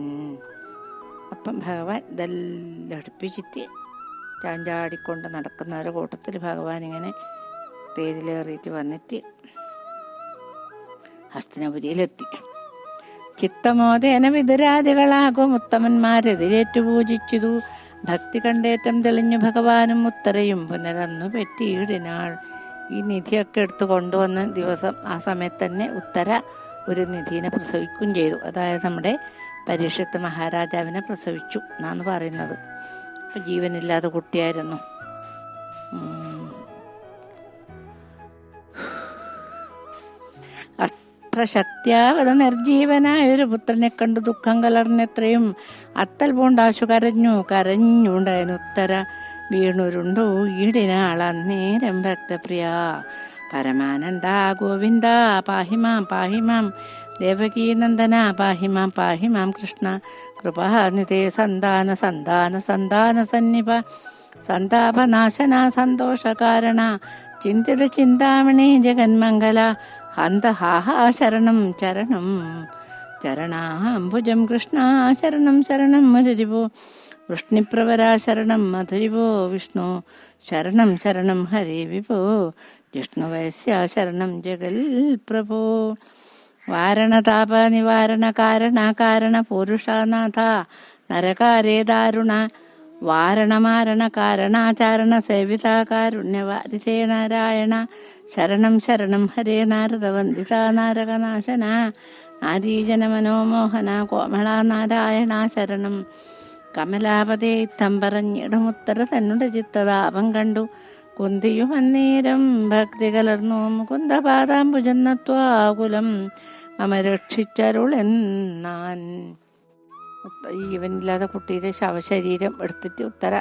അപ്പം ഭഗവാൻ ഇതെല്ലാം അടുപ്പിച്ചിട്ട് ചാഞ്ചാടിക്കൊണ്ട് നടക്കുന്നവരുടെ കൂട്ടത്തിൽ ഭഗവാൻ ഇങ്ങനെ തേരിലേറിയിട്ട് വന്നിട്ട് ഹസ്തിനപുരിയിലെത്തി. ചിത്തമോദേന വിതുരാദികളാകും ഉത്തമന്മാരെതിരേറ്റു പൂജിച്ചിതു. ഭക്തി കണ്ടേറ്റം തെളിഞ്ഞു ഭഗവാനും ഉത്തരയും പുനരന്നു പെറ്റിയിടിനാൾ. ഈ നിധിയൊക്കെ എടുത്തു കൊണ്ടുവന്ന ദിവസം ആ സമയത്ത് തന്നെ ഉത്തര ഒരു നിധിനെ പ്രസവിക്കുകയും ചെയ്തു. അതായത് നമ്മുടെ പരീക്ഷത്ത് മഹാരാജാവിനെ പ്രസവിച്ചു എന്നാണ് പറയുന്നത്. അപ്പം ജീവനില്ലാതെ കുട്ടിയായിരുന്നു. ശക്തിയാവത നിർജീവനായൊരു പുത്രനെ കണ്ടു ദുഃഖം കലർന്നെത്രയും അത്തൽ പൂണ്ടാശു കരഞ്ഞുണ്ടനുത്തര വീണുരുണ്ടു ഈടിനാൾ അന്നേരം ഭക്തപ്രിയ. പരമാനന്ദ ഗോവിന്ദ പാഹിമാം ദേവകീനന്ദന പാഹിമാം കൃഷ്ണ കൃപാനിധേ സന്താന സന്നിഭ സന്താപനാശന സന്തോഷകാരണ ചിന്തിത ചിന്താമണി ജഗന്മംഗല ഹന്തഹാഹ ശരണം ചരണാംബുജം കൃഷ്ണ ശരണം മുരരിവോ വൃഷ്ണിപ്രവരാ ശരണം മധുരിവോ വിഷ്ണു ശരണം ഹരി വിഭോ ജിഷ്ണുവൈസ്യ ശരണം ജഗൽ പ്രഭോ. വാരണതാപ നിവാരണ കാരണ പുരുഷനാഥ നരകാരേ ദാരുണ വാരണമാരണ കാരണാചാരണ സേവിത കാരുണ്യവാരിതേ നാരായണ ശരണം ഹരേ നാരദവന്ദിത നാരകനാശന നാരീജന മനോമോഹന കോമള നാരായണ ശരണം. കമലാപതേ ഇത്തം പറഞ്ഞിടമുത്തര തന്നുടെ ചിത്തതാപം കണ്ടു കുന്തിയും അന്നേരം ഭക്തി കലർന്നു മുകുന്ദപാദാംബുജന്നത്വാകുലം മമ രക്ഷിച്ചരുളെന്നാൻ. ജീവനില്ലാതെ കുട്ടിയുടെ ശവശരീരം എടുത്തിട്ട് ഉത്തര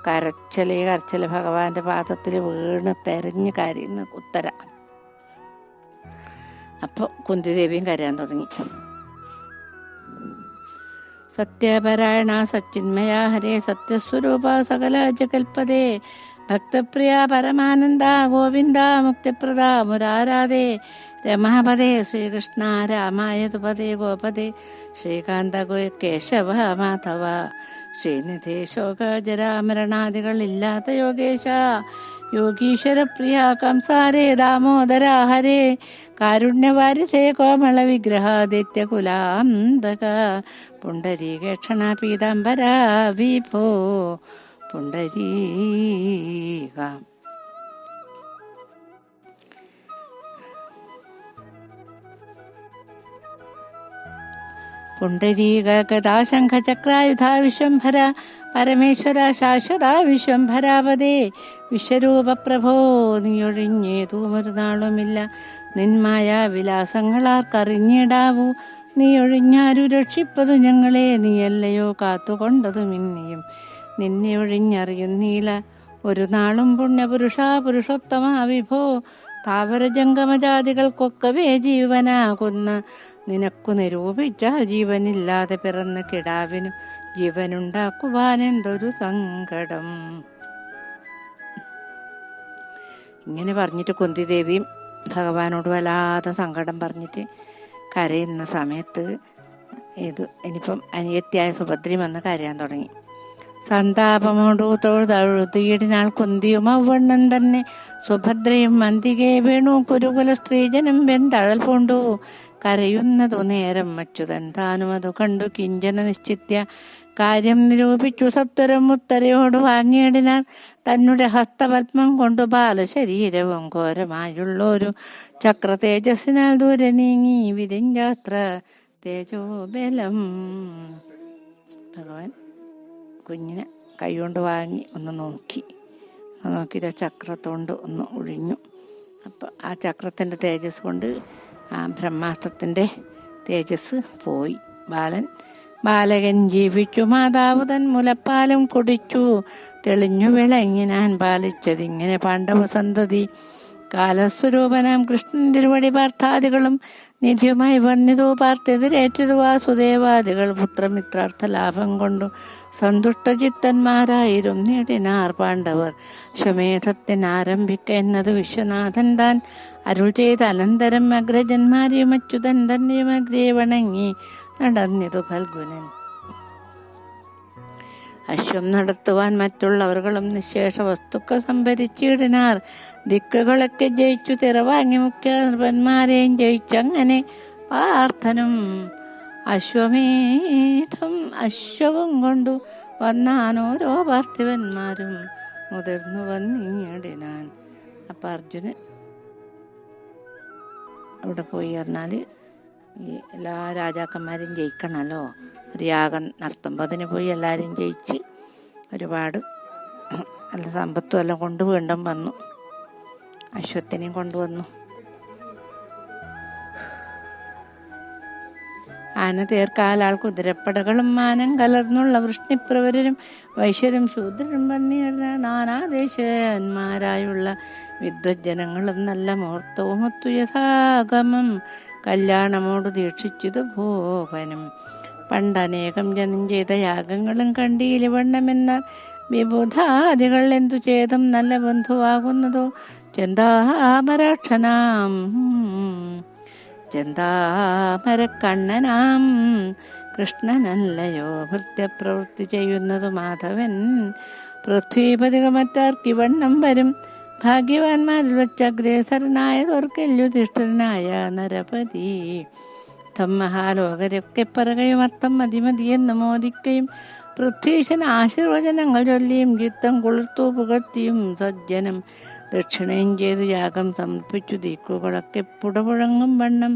കരച്ചല് ഭഗവാന്റെ പാദത്തിൽ വീണ് തെരഞ്ഞ് കരയുന്ന ഉത്തര. അപ്പോൾ കുന്തിദേവിയും കരയാൻ തുടങ്ങി. സത്യപരായണ സച്ചിന്മയ ഹരേ സത്യസ്വരൂപ സകല ജഗൽപദേ ഭക്തപ്രിയ പരമാനന്ദ ഗോവിന്ദ മുക്തിപ്രദ മുരാരാധേ രമാപദേ ശ്രീകൃഷ്ണ രാമായതുപദേ ഗോപദേ ശ്രീകാന്ത കേശവ മാധവ ശ്രീനിധേ ശോക ജരാമരണാദികളില്ലാത്ത യോഗേശ യോഗീശ്വര പ്രിയ കംസാരേ ദാമോദര ഹരേ കാരുണ്യവാരിധേ കോമള വിഗ്രഹ ദൈത്യകുലാന്തക പുണ്ടരീകേക്ഷണ പീതാംബര വിഭോ പുണ്ടരീക. പുണ്ടരീക ഗദാശംഖചക്രായുധ വിശ്വംഭര പരമേശ്വര ശാശ്വത വിശ്വംഭരാപദേ വിശ്വരൂപ പ്രഭോ നീയൊഴിഞ്ഞേതുമൊരു നാളുമില്ല നിന്മായ വിലാസങ്ങളാർക്കറിഞ്ഞിടാവൂ നീയൊഴിഞ്ഞാരു രക്ഷിപ്പതു ഞങ്ങളെ നീയല്ലയോ കാത്തുകൊണ്ടതും ഇന്നിയും നിന്നെ ഒഴിഞ്ഞറിയുന്നീല ഒരു നാളും പുണ്യപുരുഷോത്തമ വിഭോ താവരജംഗമജാതികൾക്കൊക്കവേ ജീവനാകുന്ന നിനക്കു നിരൂപിച്ച ജീവനില്ലാതെ പിറന്ന കിടാവിനു ജീവനുണ്ടാക്കുവാനെന്തൊരു സങ്കടം. ഇങ്ങനെ പറഞ്ഞിട്ട് കുന്തിദേവിയും ഭഗവാനോട് വല്ലാതെ സങ്കടം പറഞ്ഞിട്ട് കരയുന്ന സമയത്ത് ഇനിയിപ്പം അനിയത്തിയായ സുഭദ്രയും വന്ന് കരയാൻ തുടങ്ങി. സന്താപമോടു തൊഴുതഴുതിയിടിനാൾ കുന്തിയും അവണ്ണം തന്നെ സുഭദ്രയും മന്തികെ വീണു കുരുകുല സ്ത്രീജനം വെന്തഴൽ പൂണ്ടു കരയുന്നതു നേരം അച്യുതൻ താനും അതു കണ്ടു കിഞ്ചന നിശ്ചിത്യ കാര്യം നിരൂപിച്ചു സത്വരം ഉത്തരയോട് വാങ്ങിയിടിനാർ തന്നെ ഹസ്തപത്മം കൊണ്ടു ബാലശരീരവും ഘോരമായുള്ളൊരു ചക്ര തേജസ്സിനാൽ ദൂരെ നീങ്ങി വിരിഞ്ചാസ്ത്ര തേജോബലം. ഭഗവാൻ കുഞ്ഞിനെ കൈകൊണ്ട് വാങ്ങി ഒന്ന് നോക്കിയിട്ട് ചക്രത്തോണ്ട് ഒന്ന് ഒഴിഞ്ഞു. അപ്പം ആ ചക്രത്തിൻ്റെ തേജസ് കൊണ്ട് ആ ബ്രഹ്മാസ്ത്രത്തിൻ്റെ തേജസ് പോയി. ബാലകൻ ജീവിച്ചു മാതാവ് തൻ മുലപ്പാലും കുടിച്ചു തെളിഞ്ഞു വിളങ്ങിനാൻ പാലിച്ചതിങ്ങനെ പാണ്ഡവ സന്തതി കാലസ്വരൂപനാം കൃഷ്ണൻ തിരുവടി പാർത്ഥാദികളും നിധിയുമായി വന്നിതു പാർത്തെതിരേറ്റതു വാസുദേവാദികൾ പുത്രമിത്രാർത്ഥ ലാഭം കൊണ്ടു സന്തുഷ്ടചിത്തന്മാരായിരും നേടിനാർ പാണ്ഡവർ ശ്വമേധത്തിനാരംഭിക്ക എന്നത് വിശ്വനാഥൻ താൻ അരുൾ ചെയ്ത അനന്തരം അഗ്രജന്മാരെയും അച്യുതൻ തന്നെയും അഗ്രേ വണങ്ങി നടന്നിതു ഫൽഗുനൻ. അശ്വം നടത്തുവാൻ മറ്റുള്ളവർകളും നിശേഷ വസ്തുക്കൾ സംഭരിച്ചിടിനാർ. ദിക്കുകളൊക്കെ ജയിച്ചു തിറവാങ്ങി മുഖ്യ നൃപന്മാരെയും ജയിച്ചങ്ങനെ പാർത്ഥനും അശ്വവും കൊണ്ടു വന്നാനോരോ പാർത്ഥിവന്മാരും മുതിർന്നു വന്നിടിനാൻ. അപ്പം അർജുനൻ അവിടെ പോയി പറഞ്ഞാൽ ഈ എല്ലാ രാജാക്കന്മാരെയും ജയിക്കണമല്ലോ. ഒരു യാഗം നടത്തുമ്പോൾ അതിന് പോയി എല്ലാവരെയും ജയിച്ച് ഒരുപാട് നല്ല സമ്പത്തും എല്ലാം കൊണ്ട് വീണ്ടും വന്നു. അശ്വത്തിനെയും കൊണ്ടുവന്നു. ആന തീർക്കാലാൾ കുതിരപ്പടകളും മാനം കലർന്നുള്ള വൃഷ്ണിപ്രവരും വൈശ്വരും ശൂദ്രരും വന്നിടുന്ന നാനാദേശന്മാരായുള്ള വിദ്വജ്ജനങ്ങളും നല്ല മുഹൂർത്തവും ഒത്തു യഥാഗമം കല്യാണമോട് ദീക്ഷിച്ചതു ഭൂപനും. പണ്ടനേകം ജനം ചെയ്ത യാഗങ്ങളും കണ്ടിയില് വണ്ണമെന്നാൽ വിബുധാദികൾ എന്തു ചെയ്തും നല്ല ബന്ധുവാകുന്നതോ ചെന്താമരക്കണ്ണനാം കൃഷ്ണനല്ലയോ ഭൃത്യപ്രവൃത്തി ചെയ്യുന്നതു മാധവൻ. പൃഥ്വീപതികമറ്റാർക്കി വണ്ണം വരും ഭാഗ്യവാന്മാരിൽ വെച്ച് അഗ്രേസരനായതോർക്കെല്ലുധിഷ്ഠനായ നരപതി. മഹാലോകരൊക്കെ പറയുകയും അർത്ഥം മതിമതിയെന്ന് മോദിക്കയും പൃഥ്വീശൻ ആശീർവചനങ്ങൾ ചൊല്ലിയും ചിത്തം കുളിർത്തു പുകഴ്ത്തിയും സജ്ജനം ദക്ഷിണയും ചെയ്തു യാഗം സമർപ്പിച്ചു. ദിക്കുകളൊക്കെ പുടപുഴങ്ങും വണ്ണം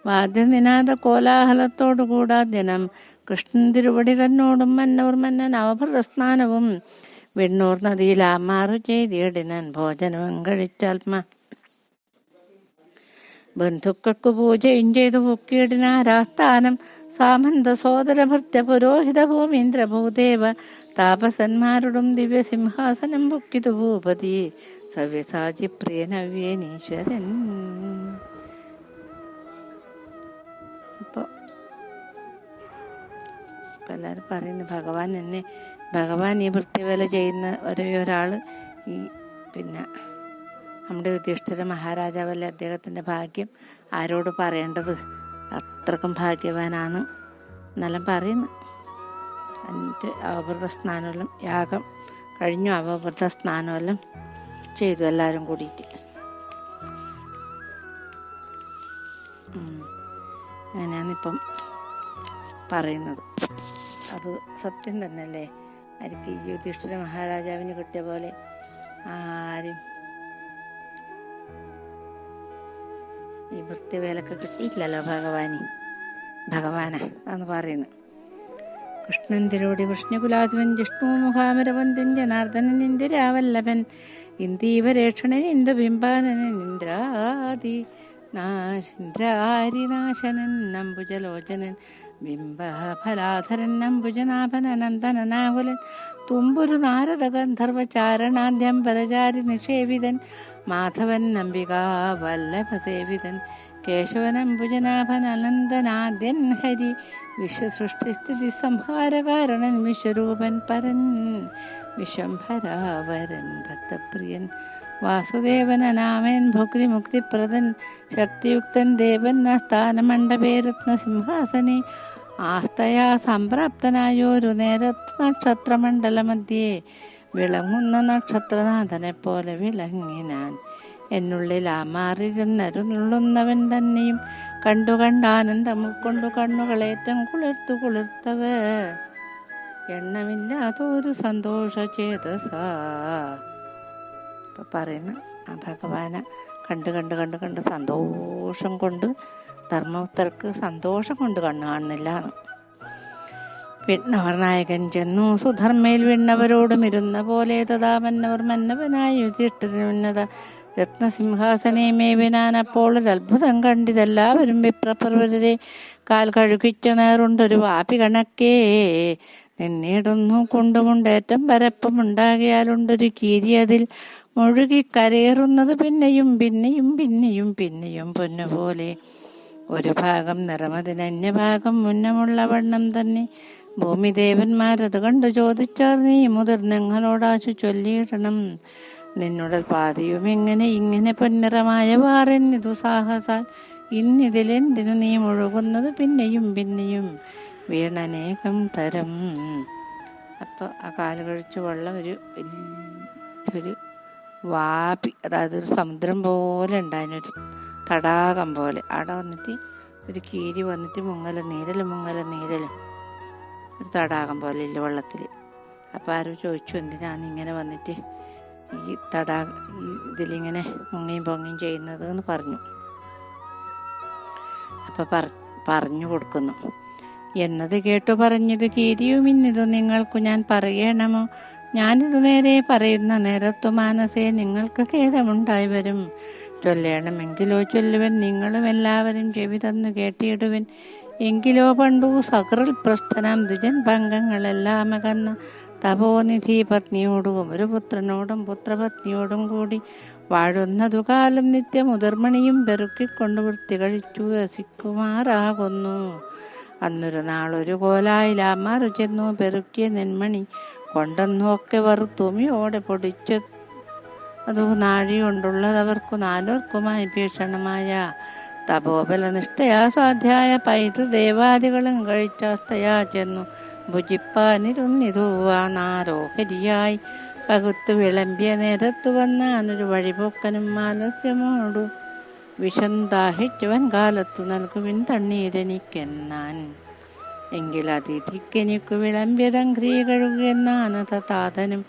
വാദ്യനിനാദ കോലാഹലത്തോടുകൂടാ ജനം കൃഷ്ണൻ തിരുവടി തന്നോടും മന്നൻ അവഭൃതസ്നാനവും വെണ്ണൂർ നദിയിൽ ആമാറു ചെയ്തിടിനൻ ഭോജനവും കഴിച്ചാത്മ ബന്ധുക്കൾക്ക് പൂജയും ചെയ്തു പൊക്കിയിടിനാരാസ്ഥാനം സാമന്ത സോദര ഭൃത്യ പുരോഹിത ഭൂമീന്ദ്ര ഭൂദേവ താപസന്മാരോടും ദിവ്യസിംഹാസനം പൊക്കിതു ഭൂപതി സവ്യസാചി പ്രിയനവ്യേനീശ്വരൻ. ഇപ്പോൾ എല്ലാവരും പറയുന്നു ഭഗവാൻ ഈ വൃത്തിവേല ചെയ്യുന്ന ഒരാൾ ഈ പിന്നെ നമ്മുടെ യുധിഷ്ഠിര മഹാരാജാവല്ലേ, അദ്ദേഹത്തിൻ്റെ ഭാഗ്യം ആരോട് പറയേണ്ടത്, അത്രക്കും ഭാഗ്യവാനാണ് എന്നെല്ലാം പറയുന്നു. എന്നിട്ട് അവഭൃത സ്നാനമെല്ലാം യാഗം കഴിഞ്ഞു, അവഭൃത സ്നാനമെല്ലാം ചെയ്തു എല്ലാവരും കൂടിയിട്ട്. അങ്ങനെയാണിപ്പം പറയുന്നത്. അത് സത്യം തന്നെയല്ലേ. ആർക്ക് ഈ യുധിഷ്ഠിര മഹാരാജാവിന് കിട്ടിയ പോലെ ആരും ഈ വൃത്തിവേലൊക്കെ കിട്ടിയിട്ടില്ലല്ലോ ഭഗവാനാ അന്ന് പറയുന്നത്. കൃഷ്ണൻ തിരോടി കൃഷ്ണകുലാധിപൻ ജിഷ്ണു മുഖാമരവന്ദൻ ജനാർദ്ദനൻ ഇന്ദിരാവല്ലഭൻ ഇന്ദീവരേക്ഷണൻ ഇന്ദുബിംബാനൻ ഇന്ദ്രാരിനാശനൻ നമ്പുജലോചനൻ ബിംബഫലാധരൻ നമ്പുജനാഭനനന്ദനാകുലൻ തുമ്പുരു നാരദ ഗന്ധർവചാരണാദ്യം പരചാരി നിഷേവിതൻ മാധവൻ നമ്പികാ വല്ലഭസേവിതൻ കേശവൻ അംബുജനാഭൻ അനന്തനാദ്യൻ ഹരി വിശ്വസൃഷ്ടിസ്ഥിതി സംഹാരകാരണൻ വിശ്വരൂപൻ പരൻ വിശ്വംഭരാവരൻ ഭക്തപ്രിയൻ വാസുദേവൻ അനാമൻ ഭുക്തി മുക്തിപ്രദൻ ശക്തിയുക്തൻ ദേവൻ സ്ഥാനമണ്ഡപേരത്ന സിംഹാസനെ ആസ്തയാ സംപ്രാപ്തനായൊരു നേരത്ത് നക്ഷത്രമണ്ഡലമധ്യേ വിളങ്ങുന്ന നക്ഷത്രനാഥനെ പോലെ വിളങ്ങിനാൻ. എന്നുള്ളിൽ മാറിയിരുന്നരുന്നുള്ളുന്നവൻ തന്നെയും കണ്ടുകണ്ടാനന്ദം ഉൾക്കൊണ്ടു കണ്ണുകളേറ്റം കുളിർത്തവ എണ്ണമില്ലാത്തൊരു സന്തോഷ ചേതസ. ഇപ്പം പറയുന്നു ആ ഭഗവാനെ കണ്ട് സന്തോഷം കൊണ്ട് ധർമ്മപുത്രർക്ക് സന്തോഷം കൊണ്ട് കണ്ണു കാണുന്നില്ല. വിണ്ണവർ നായകൻ ചെന്നു സുധർമ്മയിൽ വിണ്ണവരോടും ഇരുന്ന പോലെ തഥാ മന്നവനായ യുധിഷ്ഠിരനുന്നത രത്നസിംഹാസനെ മേവിനാൻ. അപ്പോൾ ഒരു അത്ഭുതം കണ്ടിതെല്ലാവരും വിപ്രപർവരെ കാൽ കഴുകിച്ച നേറുണ്ടൊരു വാപി കണക്കേ നിന്നിടുന്നു കൊണ്ടുമുണ്ടേറ്റം പരപ്പമുണ്ടാകിയാലുണ്ടൊരു കീരി അതിൽ മുഴുകി കരയേറുന്നത് പിന്നെയും പിന്നെയും പിന്നെയും പിന്നെയും പൊന്നുപോലെ. ഒരു ഭാഗം നിറമതിന് അന്യഭാഗം മുന്നമുള്ള വണ്ണം തന്നെ. ഭൂമിദേവന്മാരത് കണ്ടു ചോദിച്ചാർ, നീ മുതിർന്നങ്ങളോടാശു ചൊല്ലിയിടണം നിന്നുടൽ പാതിയും ഇങ്ങനെ പൊന്നിറമായ വാറെന്നിതു സാഹസാൽ ഇന്നിതിലെന്തിനു നീ മുഴുകുന്നത് പിന്നെയും പിന്നെയും വീണനേകം തരം. അപ്പോൾ ആ കാല് കഴിച്ച് വെള്ളം ഒരു വാപി, അതായത് ഒരു സമുദ്രം പോലെ ഉണ്ടായിരുന്നൊരു തടാകം പോലെ അവിടെ വന്നിട്ട് ഒരു കീരി വന്നിട്ട് മുങ്ങലും നീരലും ഒരു തടാകം പോലെ ഇല്ല വെള്ളത്തിൽ. അപ്പോൾ ആരും ചോദിച്ചു, എന്തിനാണ് ഇങ്ങനെ വന്നിട്ട് ഈ ഇതിലിങ്ങനെ മുങ്ങിയും പൊങ്ങിയും ചെയ്യുന്നത് എന്ന് പറഞ്ഞു. അപ്പോൾ പറഞ്ഞു കൊടുക്കുന്നു. എന്നത് കേട്ടു പറഞ്ഞത് കീരിയും ഇന്നിതു നിങ്ങൾക്കു ഞാൻ പറയണമോ? ഞാനിതു നേരെ പറയുന്ന നേരത്തു മാനസേ നിങ്ങൾക്ക് ഖേദമുണ്ടായി വരും. ചൊല്ലണമെങ്കിലോ ചൊല്ലുവൻ, നിങ്ങളും എല്ലാവരും ചെവി തന്നു കേട്ടിടുവൻ. എങ്കിലോ പണ്ടു സകൃൽ പ്രസ്ഥനാം ദ്വിജൻ പങ്കങ്ങളെല്ലാം അകന്ന തപോനിധി പത്നിയോടും ഒരു പുത്രനോടും പുത്രപത്നിയോടും കൂടി വാഴുന്നതു കാലം നിത്യമുതിർമണിയും പെറുക്കിക്കൊണ്ട് വൃത്തി കഴിച്ചു വസിക്കുമാറാകുന്നു. അന്നൊരു നാളൊരു കോലായിലാമാറു ചെന്നു പെറുക്കിയ നെന്മണി കൊണ്ടെന്നു ഒക്കെ വറുത്തുമിയോടെ പൊടിച്ചു അതു നാഴി കൊണ്ടുള്ളതവർക്കു നാലോർക്കുമായി ഭീഷണമായ തപോബലനിഷ്ഠയാ സ്വാധ്യായ പൈതൃദേവാദികളും കഴിച്ചാസ്തയാ ചെന്നു ഭുജിപ്പാനിരുന്നിതു. ആ നാരോഹരിയായി പകുത്തു വിളമ്പിയ നേരത്തു വന്നാനൊരു വഴിപോക്കനും മാലസ്യമോടു വിഷം ദാഹിച്ചുവൻ കാലത്തു നൽകുവിൻ തണ്ണീരെനിക്കെന്നാൻ. എങ്കിലതിഥിക്കെനിക്കു വിളമ്പിയതംഘ്രീ കഴുകുന്നാണ് താതനും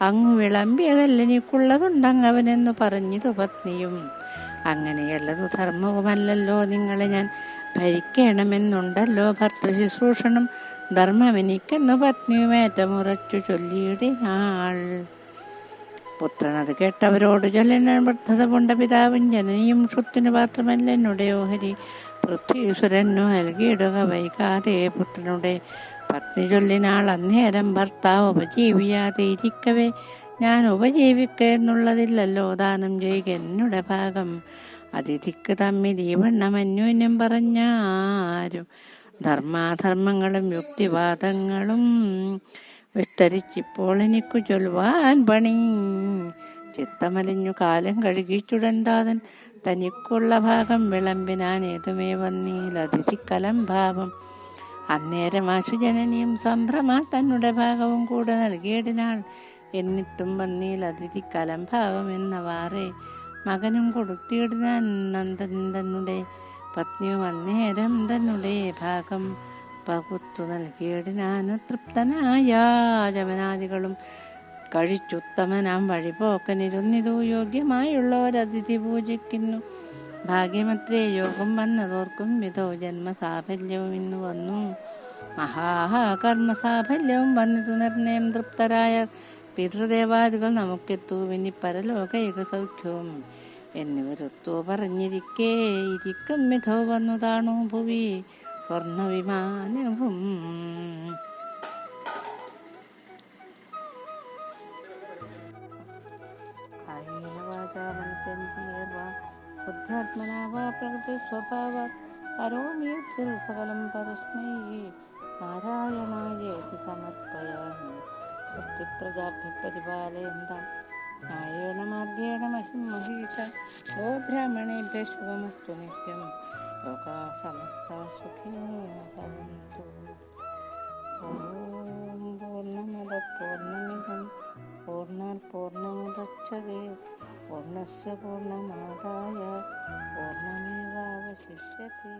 അങ്ങു വിളമ്പിയതല്ലെനിക്കുള്ളതുണ്ടങ്ങവനെന്നു പറഞ്ഞിതു പത്നിയും. അങ്ങനെയല്ലതു ധർമ്മവുമല്ലല്ലോ നിങ്ങളെ ഞാൻ ഭരിക്കണമെന്നുണ്ടല്ലോ ഭർത്തൃശുശ്രൂഷണം ധർമ്മമെനിക്കെന്നു പത്നിയുമേറ്റമുറച്ചു ചൊല്ലിയിടിനാൾ. പുത്രനത് കേട്ടവരോട് ചൊല്ലിന വൃദ്ധത കൊണ്ട പിതാവും ജനനിയും ക്ഷുത്തിനു പാത്രമല്ല എന്നുടയോ ഹരി പൃഥ്വീശ്വരനു നൽകിയിടുക വൈകാതെ പുത്രനുടെ പത്നി ചൊല്ലിനാൾ അന്നേരം ഭർത്താവ് ഉപജീവിയാതെ ഇരിക്കവേ ഞാൻ ഉപജീവിക്ക എന്നുള്ളതില്ലല്ലോ ദാനം ചെയ്യുക എന്നുടെ ഭാഗം. അതിഥിക്ക് തമ്മിൽ ഈ വണ്ണം അന്യോന്യം പറഞ്ഞാരും ധർമാധർമ്മങ്ങളും യുക്തിവാദങ്ങളും വിസ്തരിച്ചിപ്പോൾ എനിക്കു ചൊല്ലുവാൻ പണി. ചിത്തമലിഞ്ഞു കാലം കഴുകിച്ചുടന്താതൻ തനിക്കുള്ള ഭാഗം വിളമ്പിനാൻ ഏതുമേ വന്നീൽ അതിഥിക്കലം ഭാവം. അന്നേരം ആശുജനനിയും സംഭ്രമാ തന്നെ ഭാഗവും കൂടെ നൽകിയിടിനാൾ. എന്നിട്ടും വന്നീൽ അതിഥിക്കലം ഭാവം എന്നവാറേ മകനും കൊടുത്തിടിനാൻ നന്ദൻ തന്നെ പത്നിയും അന്നേരം തന്നെ ഭാഗം പകുത്തു നൽകിയിടിനാനു തൃപ്തനായ. ജവനാദികളും കഴിച്ചുത്തമനാം വഴിപോക്കനിരുന്നിതു യോഗ്യമായുള്ളവരതിഥി പൂജിക്കുന്നു. ഭാഗ്യമത്രേ യോഗം വന്നതോർക്കും വിധോ ജന്മസാഫല്യവും ഇന്നു വന്നു. മഹാകർമ്മസാഫല്യവും വന്നതു നിർണയം തൃപ്തരായ പിതൃദേവാദികൾ നമുക്കെത്തൂവിനി പരലോകൈക സൗഖ്യവും എന്നിവരൊത്തു പറഞ്ഞിരിക്കേ ഇരിക്കും വിധോ വന്നു താണു ഭുവി സ്വർണവിമാനവും. ബുദ്ധ്യാത്മനാ വാ പ്രകൃതി സ്വഭാവ കരോമി സകലം പരസ്മൈ നാരായണായേതി സമർപ്പയാമി. പ്രജാഭ്യ പരിപാലയന്താം ന്യായേന മാർഗേണ മഹിം മഹീഷ ഗോ ബ്രാഹ്മണേഭ്യ ശുഭമസ്തു നിത്യം ലോകാ സമസ്താ സുഖിനോ ഭവന്തു. ഓം പൂർണ്ണമദ പൂർണ്ണമിദം പൂർണ്ണാത് പൂർണ്ണമുദച്യതേ പൂർണ്ണസ്യ പൂർണ്ണമാദായ പൂർണ്ണമേവാവശിഷ്യത്തെ.